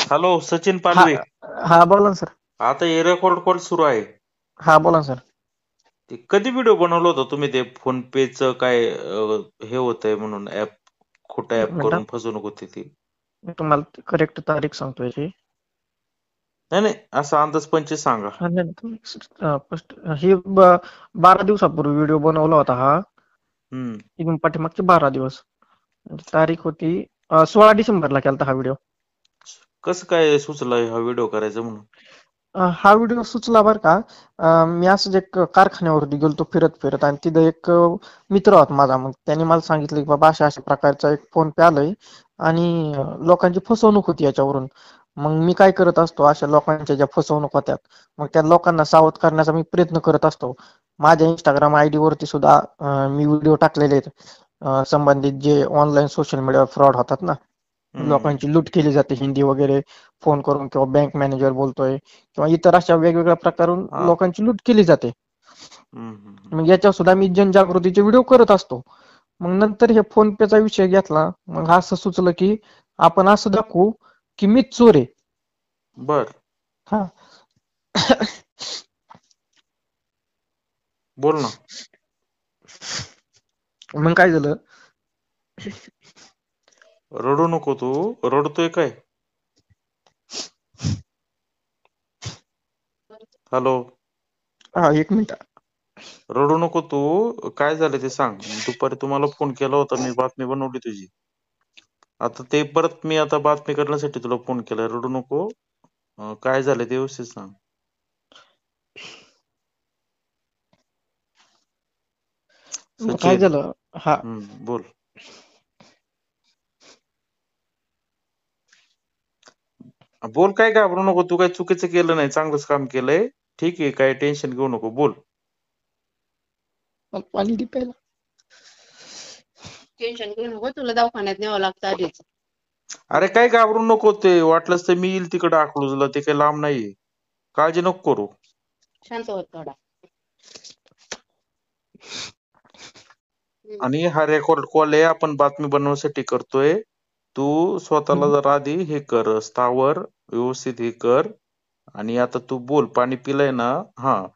Hello Sachin हा पालवे. हा बोला ना सर. आता हे रेकॉर्ड कॉल सुरू आहे. हा बोला ना सर. ते कधी व्हिडिओ बनवला होता तुम्ही? ते फोन पेच काय हे होतंय म्हणून ऍप, खोटं एक ऍप मिनिट, करून फसवणूक होती ती. मी तुम्हाला करेक्ट तारीख सांगतो याची. नाही नाही, असं अंदाज पंचवीस सांगा. ही 12 दिवसापूर्वी व्हिडिओ बनवला होता हा. हम्म. इथून पाठीमागचे 12 दिवस. तारीख होती 16 डिसेंबरला केलता हा व्हिडिओ. कसं काय सुचलं हा व्हिडिओ करायचा म्हणून? हा व्हिडिओ सुचला बरं का. मी असंच एक कारखान्यावरती गेलतो फिरत फिरत, आणि तिथं एक मित्र होता माझा. मग त्याने मला सांगितलं की बाबा अशा प्रकारचा एक फोन पे आलाय आणि लोकांची फसवणूक होती याच्यावरून. मग मी काय करत असतो, अशा लोकांच्या ज्या फसवणूक होत्यात मग त्या लोकांना सावध करण्याचा मी प्रयत्न करत असतो. माझ्या इंस्टाग्राम आयडी वरती सुद्धा मी व्हिडिओ टाकलेले आहेत संबंधित जे ऑनलाईन सोशल मीडिया फ्रॉड होतात ना, हम्म लोकांची लूट केली जाते हिंदी वगैरे फोन करून, किंवा बँक मॅनेजर बोलतोय, किंवा इतर अशा वेगवेगळ्या प्रकारून हा. लोकांची लूट केली जाते. हम्म. मग याच्यावर सुद्धा मी जनजागृतीचे व्हिडिओ करत असतो. मग नंतर हे फोन पेचा विषय घेतला. मग असं सुचलं की आपण असं दाखवू की मीच चोर आहे. बर. हा. बोल ना. मग काय झालं, रडू नको तू. रडतोय काय? हॅलो. हा एक मिनिट. रडू नको तू. काय झालं ते सांग. दुपारी तुम्हाला फोन केला होता मी, बातमी बनवली तुझी. आता ते परत मी आता बातमी करण्यासाठी तुला फोन केलाय. रडू नको. काय झालं ते व्यवस्थित सांग. मग काय सचिन. झालं. हा. बोल. बोल, काय घाबरू नको तू. काही चुकीचं केलं नाही, चांगलंच काम केलंय. ठीक आहे, काय टेन्शन घेऊ नको. बोल. मला पाणी दे प्यायला. टेन्शन घेऊ नको, तुला दवाखान्यात न्यावं लागतं आधीच. अरे काय घाबरू नको. ते वाटलंच तर मी येईल तिकडे अकलूजला, ते काही लांब नाहीये. काळजी नको करू. शांत होत थोडा. आणि हा रेकॉर्ड कॉल आहे, आपण बातमी बनवण्यासाठी करतोय. तू स्वतःला जरा आधी हे कर, स्थावर, व्यवस्थित हे कर. आणि आता तू बोल. पाणी पिलंय ना? हा.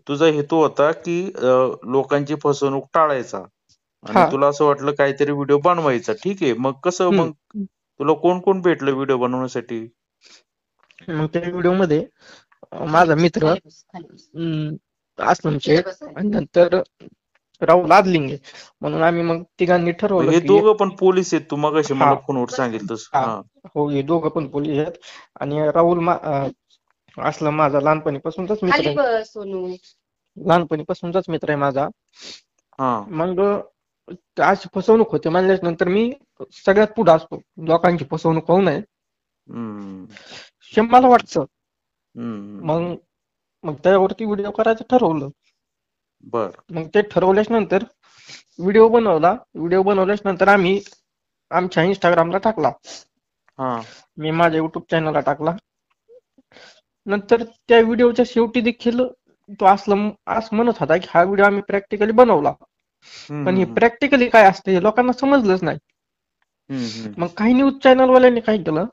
तुझा हेतू होता की लोकांची फसवणूक टाळायचा, आणि हा. तुला असं वाटलं काहीतरी व्हिडिओ बनवायचा. ठीक आहे. मग कसं, मग तुला कोण कोण भेटलं व्हिडिओ बनवण्यासाठी? मग त्या व्हिडिओ मध्ये माझा मित्र अस्लम शेख आणि नंतर राहुल आदलिंगे, म्हणून आम्ही मग तिघांनी ठरवलं हे की दोघं पण पोलीस आहेत, तू मगाशी हा मला फोनवर सांगितलं तसं. हा हा. हो, हे दोघं पण पोलीस आहेत. आणि राहुल असलम माझा लहानपणीपासूनचाच मित्र आहे. लहानपणीपासूनचाच मित्र आहे माझा. हा. मग अशी फसवणूक होते म्हणल्याच्या नंतर मी सगळ्यात पुढे असतो. लोकांची फसवणूक होऊ नये हम्म हे मला वाटतं. मग हम्म. मग त्यावरती व्हिडिओ करायचं ठरवलं. बर. मग ते ठरवल्याच्या नंतर व्हिडिओ बनवला. व्हिडिओ बनवल्याच्या नंतर आम्ही आमच्या इंस्टाग्रामला टाकला. हा. मी माझ्या युट्यूब चॅनलला टाकला. नंतर त्या व्हिडिओच्या शेवटी देखील तो अस्लम असं म्हणत होता की हा व्हिडिओ आम्ही प्रॅक्टिकली बनवला. पण हे हम्म प्रॅक्टिकली काय असतं हे लोकांना समजलंच नाही. मग हम्म काही न्यूज चॅनलवाल्यांनी काय केलं,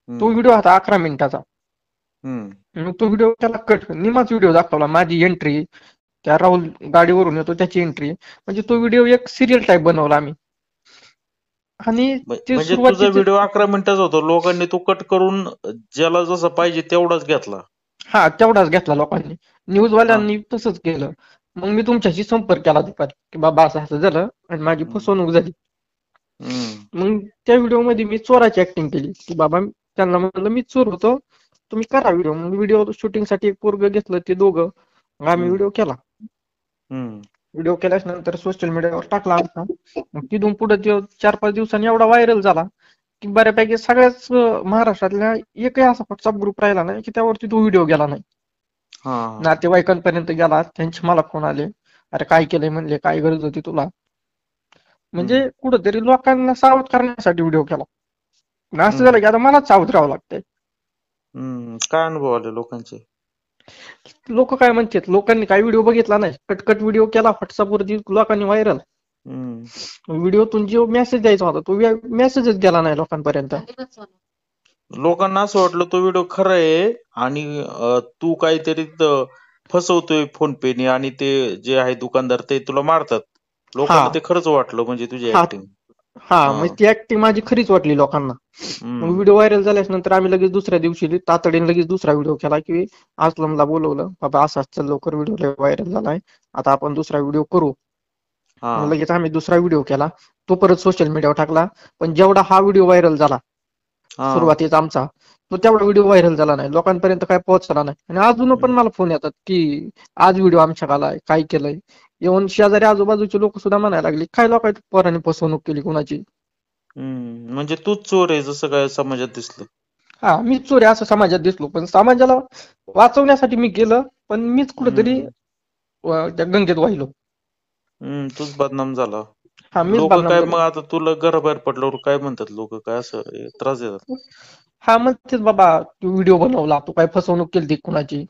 तो व्हिडिओ होता 11 मिनिटाचा. हम्म. मग तो व्हिडिओ त्याला कट, निमाच व्हिडिओ दाखवला. माझी एंट्री, त्या राहुल गाडीवरून येतो त्याची एंट्री, म्हणजे तो व्हिडिओ एक सिरियल टाईप बनवला आम्ही. आणि ते म्हणजे तुझा सुरुवातीचे व्हिडिओ 11 मिनिटाचा होता. लोकांनी तो कट करून ज्याला जसं पाहिजे तेवढाच घेतला. हा, तेवढाच घेतला लोकांनी. हा. न्यूजवाल्यांनी तसंच केलं. मग मी तुमच्याशी संपर्क केला दुपारी की बाबा असं असं झालं आणि माझी हम्म फसवणूक झाली. हम्म मग त्या व्हिडिओमध्ये मी चोराची ऍक्टिंग केली की बाबा त्यांना म्हटलं मी चोर होतो, तुम्ही करा व्हिडिओ. मग व्हिडिओ शूटिंगसाठी एक पोरगं घेतलं, ते दोघं. मग आम्ही हम्म व्हिडिओ केला. हम्म व्हिडिओ केल्याच्या नंतर सोशल मीडियावर टाकला आमचा. मग तिथून पुढे 4-5 दिवसांनी एवढा व्हायरल झाला की बऱ्यापैकी सगळ्याच महाराष्ट्रातल्या एकही असा व्हॉट्सअप ग्रुप राहिला नाही की त्यावरती तो व्हिडिओ गेला नाही. हा. नातेवाईकांपर्यंत गेला. त्यांचे मला फोन आले, अरे काय केलंय म्हणले, काय गरज होती तुला. म्हणजे हम्म कुठंतरी लोकांना सावध करण्यासाठी व्हिडिओ केला. असं झालं हम्म की आता मलाच सावध राहावं लागतंय. काय अनुभव आले लोकांचे? लोक काय म्हणतात, लोकांनी काय व्हिडिओ बघितला नाही, कटकट व्हिडिओ केला व्हॉट्सअपवरती, लोकांनी व्हायरल. हम्म व्हिडिओतून जो मेसेज द्यायचा होता तो मेसेजच गेला नाही लोकांपर्यंत. लोकांना असं वाटलं तो व्हिडिओ खरा आहे आणि तू काहीतरी फसवतोय फोन पेने आणि ते जे आहे दुकानदार ते तुला मारतात. हा लोकांना ते खरंच वाटलं म्हणजे तुझी हा ऍक्टिंग. हा हा. मग ती ऍक्टिंग माझी खरीच वाटली लोकांना. मग हम्म. व्हिडिओ व्हायरल झाल्याच्या नंतर आम्ही लगेच दुसऱ्या दिवशी तातडीने लगेच दुसरा व्हिडिओ केला की असलमला बोलवलं, बाबा असं चल लवकर व्हिडिओ व्हायरल झालाय, आता आपण दुसरा व्हिडिओ करू. हा. मग लगेच आम्ही दुसरा व्हिडिओ केला, तो परत सोशल मीडियावर टाकला. पण जेवढा हा व्हिडिओ व्हायरल झाला हा. सुरुवातीचा आमचा, तो तेवढा व्हिडिओ व्हायरल झाला नाही, लोकांपर्यंत काय पोहोचला नाही. आणि अजून पण हम्म. मला फोन येतात की आज व्हिडिओ आमच्या आलाय, काय केलंय. येऊन शेजारी आजूबाजूचे लोक सुद्धा म्हणायला लागले, काय लोकांच्या पोरांनी फसवणूक केली कुणाची. म्हणजे तूच चोर आहे जसं काय समाजात दिसलं. हा मीच चोर आहे असं समाजात दिसलो, पण समाजाला वाचवण्यासाठी मी केलं, पण मीच कुठेतरी हम्म. त्या गंगेत वाहिलो. तूच बदनाम झाला. हा मीच लोक बदनाम काय झालो. मग आता तुला घराबाहेर पडल्यावर काय म्हणतात लोक, काय असं त्रास देतात? हा म्हणतेच बाबा तू व्हिडिओ बनवला, तू काय फसवणूक केली कुणाची.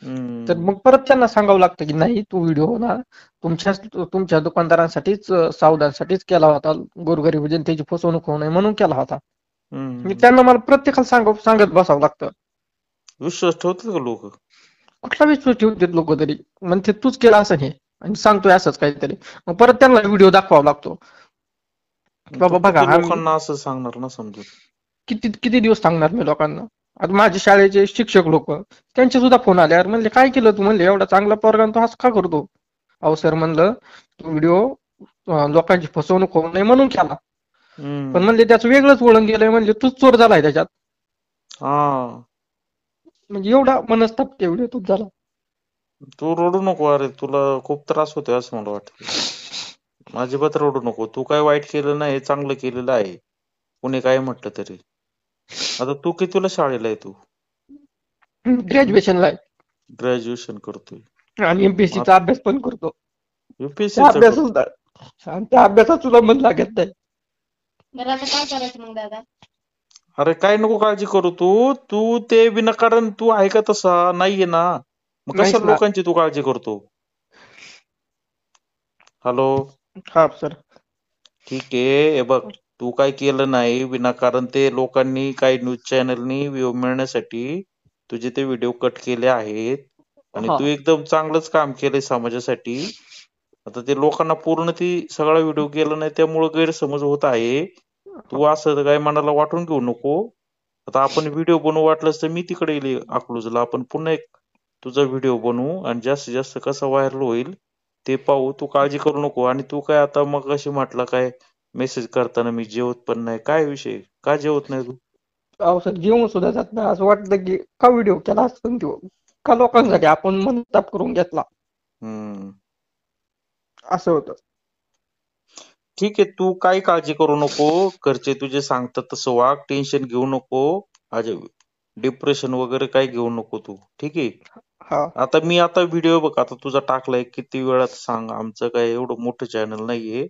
तर हम्म. मग परत त्यांना सांगावं लागतं की नाही, तू व्हिडिओ ना तुमच्या दुकानदारांसाठीच सावधानसाठीच केला होता, गोरगरीब जनतेची फसवणूक होऊ नये म्हणून केला होता. मी हम्म. त्यांना मला प्रत्येकाला सांगत बसावं लागतं. विश्वास ठेवतात का लोक? कुठला विश्वास ठेवतात लोक तरी, म्हणते तूच केला असं हे आणि सांगतोय असंच काहीतरी. मग परत त्यांना व्हिडिओ दाखवावा लागतो की तू बाबा बघा किती आम्ही लोकांना असं सांगणार ना समजून. किती किती दिवस सांगणार मी लोकांना. आता माझे शाळेचे शिक्षक लोक, त्यांचे सुद्धा फोन आले, अरे म्हणले काय केलं तू, म्हणले एवढा चांगला पोरगा तू असं का करतो. अहो सर म्हणलं, तो व्हिडिओ लोकांची फसवणूक होऊ नये म्हणून केला, पण हम्म. म्हणजे त्याचं वेगळंच वळण गेलंय, म्हणजे तूच चोर झालाय त्याच्यात. हा. म्हणजे एवढा मनस्ताप त्या व्हिडिओतून झाला. तू रडू नको, अरे तुला खूप त्रास होतोय असं मला वाटतं. अजिबात रडू नको, तू काय वाईट केलं नाही, चांगलं केलेलं आहे, कुणी काय म्हटलं तरी. आता तू कितवीला शाळेला आहे तू? ग्रॅज्युएशनला आहे. ग्रॅज्युएशन करतोय. आणि एमपीएससीचा अभ्यास पण करतो. त्या युपीएससीचा करतो. अभ्यासात आणि त्या अभ्यासात सुद्धा मन लागत नाही. बरं आता काय करायचं मग दादा? अरे काय नको काळजी करू तू, तू ते विनाकारण तू आहे का तसा नाहीये ना, मग नाहीच कशाला ना. लोकांची तू काळजी करतो? हॅलो. हा सर. ठीक आहे, हे बघ, तू काय केलं नाही विनाकारण. ते लोकांनी काही न्यूज चॅनलनी व्ह्यू मिळण्यासाठी तुझे ते व्हिडिओ कट केले आहेत आणि हा तू एकदम चांगलंच काम केलंय समाजासाठी. आता ते लोकांना पूर्ण ती सगळा व्हिडिओ गेला नाही, त्यामुळे गैरसमज होत आहे. तू असं काय मनाला वाटून घेऊ नको. आता आपण व्हिडिओ बनवू, वाटलंस तर मी तिकडे येईल अकलूजला, आपण पुन्हा एक तुझा व्हिडिओ बनवू आणि जास्तीत जास्त कसा व्हायरल होईल ते पाहू. तू काळजी करू नको. आणि तू काय आता मग अशी म्हटलं काय मेसेज करताना मी जेवत पण नाही, काय विषय, का जेवत नाही तू? अहो सर जेवून सुद्धा जात नाही. असं वाटतं की का व्हिडिओ केला असता तो, का लोकांसाठी आपण मनस्ताप करून घेतला, हम्म. असं होतं. ठीक आहे, तू काही काळजी करू नको. घरचे तुझे सांगतात तसं वाग, टेन्शन घेऊ नको. अजय, डिप्रेशन वगैरे काही घेऊ नको तू, ठीक आहे? हा आता व्हिडिओ बघ, आता तुझा टाकलाय, किती वेळात सांग, आमचं काय एवढं मोठं चॅनल नाहीये.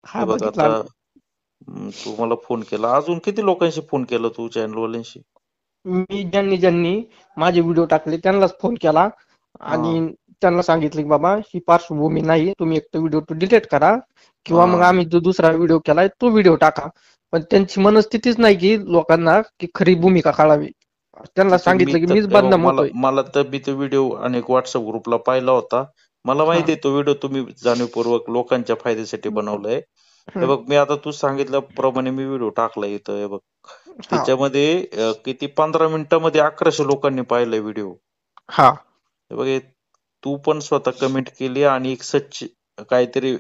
हा हे बघ बघितला आता, आम्ही. तू मला फोन केला, अजून किती लोकांशी फोन केला तू चॅनलवाल्यांशी? मी ज्यांनी माझे व्हिडिओ टाकले त्यांनाच फोन केला हा. आणि त्यांना सांगितलं की बाबा ही पार्श्वभूमी नाही, तुम्ही एक तर व्हिडिओ तो डिलीट करा किंवा मग हा. आम्ही जो दुसरा व्हिडिओ केलाय तो व्हिडिओ टाका. पण त्यांची मनस्थितीच नाही की लोकांना की खरी भूमिका कळावी. त्यांना ठीक आहे, मी सांगितलं की तर मीच हे बघ, बदनाम मला होतोय. मला तर मी तो व्हिडिओ अनेक व्हॉट्सअप ग्रुपला पाहिला होता. मला हा माहिती आहे तो व्हिडिओ तुम्ही जाणीवपूर्वक लोकांच्या फायद्यासाठी बनवलाय. हे हम्म, बघ, मी आता तू सांगितल्याप्रमाणे मी व्हिडिओ टाकलाय इथं, हे बघ, हा त्याच्यामध्ये किती 15 मिनिटांमध्ये 1100 लोकांनी पाहिलाय व्हिडिओ. हा हे बघ, तू पण स्वतः कमेंट केली आणि एक सच काहीतरी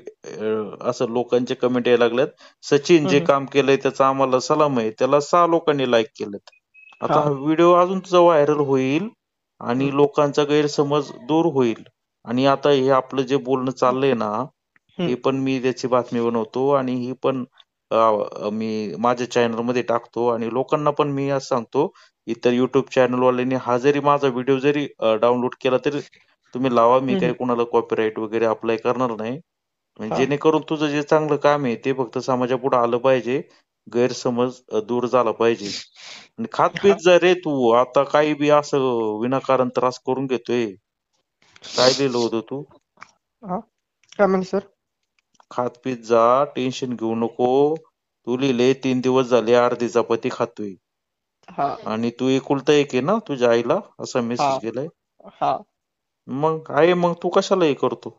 असं लोकांचे कमेंट यायला लागल्यात, सचिन जे हम्म, काम केलंय त्याचा आम्हाला सलाम आहे, त्याला 6 लोकांनी लाईक केलेत. आता हा हा व्हिडिओ अजून तुझा व्हायरल होईल आणि हम्म, लोकांचा गैरसमज दूर होईल. आणि आता हे आपलं जे बोलणं चाललंय ना, हे हम्म, पण मी त्याची बातमी बनवतो आणि ही पण मी माझ्या चॅनलमध्ये टाकतो आणि लोकांना पण मी असं सांगतो, इतर युट्यूब चॅनलवाल्यांनी हा जरी माझा व्हिडिओ जरी डाउनलोड केला तरी तुम्ही लावा. मी हम्म, काही कोणाला कॉपीराईट वगैरे अप्लाय करणार नाही. म्हणजे हा जेणेकरून तुझं जे चांगलं काम आहे ते फक्त समाजापुढे आलं पाहिजे, गैरसमज दूर झाला पाहिजे. आणि खात हा पीत जा रे तू, आता काही बी असं विनाकारण त्रास करून घेतोय. काय लिहिलं होतं तू? हा काय म्हणजे सर? खात पीत जा, टेन्शन घेऊ नको. तू लिहिले 3 दिवस झाले अर्धी चपाती खातोय. हा आणि तू एकुलता एक आहे ना तुझ्या आईला, असा हा मेसेज गेलाय. हा मग आहे, मग तू कशाला हे करतो?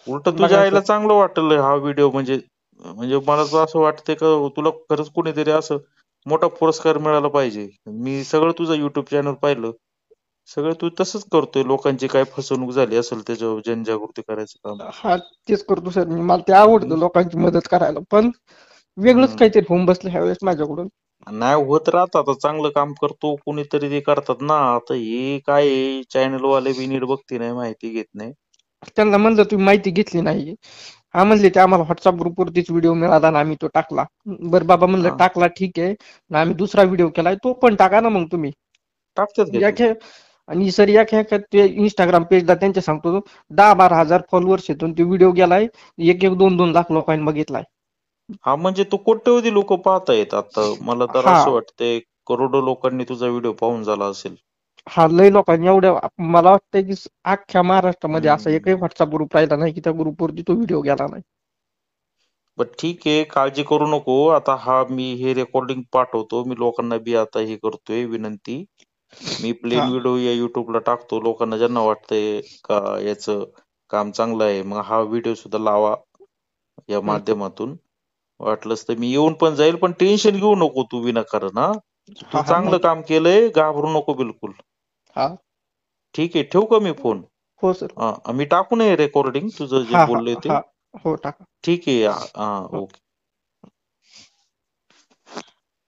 उलट तुझ्या बघा सर. आईला चांगलं वाटलं हा व्हिडिओ, म्हणजे म्हणजे मला तर असं वाटतंय का तुला खरंच कुणीतरी असं मोठा पुरस्कार मिळाला पाहिजे. मी सगळं तुझं युट्यूब चॅनल पाहिलं, सगळं तू तसंच करतोय. लोकांची काय फसवणूक झाली असेल त्याच्यावर जनजागृती करायचं काम. हा तेच करतो सर मी. मला ते हम्म आवडतं लोकांची मदत करायला, पण वेगळंच हम्म. काहीतरी होऊन बसलं ह्या वेळेस माझ्याकडून. नाही होत राहतं, आता चांगलं काम करतो कुणीतरी ते करतात ना. आता हे काय चॅनल वाले बी नीट बघती नाही, माहिती घेत नाही. त्यांना म्हणलं तुम्ही माहिती घेतली नाही. हा म्हणले ते आम्हाला व्हॉट्सअप ग्रुपवरतीच व्हिडिओ मिळाला ना आम्ही तो टाकला. बरं बाबा म्हणलं हा, टाकला ठीक आहे ना, आम्ही दुसरा व्हिडिओ केलाय तो पण टाका ना मग तुम्ही. टाकतात का ते? याच्या आणि सर या ते इंस्टाग्राम पेजला त्यांच्या सांगतो 10-12 हजार फॉलोअर्स येतून ते व्हिडिओ गेलाय, 1-1, 2-2 लाख लोकांनी बघितलाय. हा, म्हणजे तो कोट्यवधी लोक पाहतायत आता. मला तर हा असं वाटतंय करोडो लोकांनी तुझा व्हिडिओ पाहून झाला असेल. हा लय लोकांनी एवढ्या, मला वाटतंय की अख्ख्या महाराष्ट्रामध्ये असा एकही हम्म. व्हॉट्सअप ग्रुप राहिला नाही की त्या ग्रुपवरती तो व्हिडिओ गेला नाही. बर ठीक आहे, काळजी करू नको. आता हा मी हे रेकॉर्डिंग पाठवतो. मी लोकांना बी आता हे करतोय विनंती. मी प्लेन हा व्हिडिओ या युट्यूबला टाकतो. लोकांना ज्यांना वाटतंय का याचं काम चांगलं आहे, मग हा व्हिडिओ सुद्धा लावा या हम्म, माध्यमातून. वाटलंच तर मी येऊन पण जाईल, पण टेन्शन घेऊ नको तू विनाकारण. हा, तू हा चांगलं नाही काम केलंय, घाबरू नको बिलकुल. हा ठीक आहे, ठेवू का मी फोन? हो सर. मी टाकू नये रेकॉर्डिंग तुझं जे हा हा बोलले ते? हा हो टाका. ठीक आहे. हा, हो. ओके.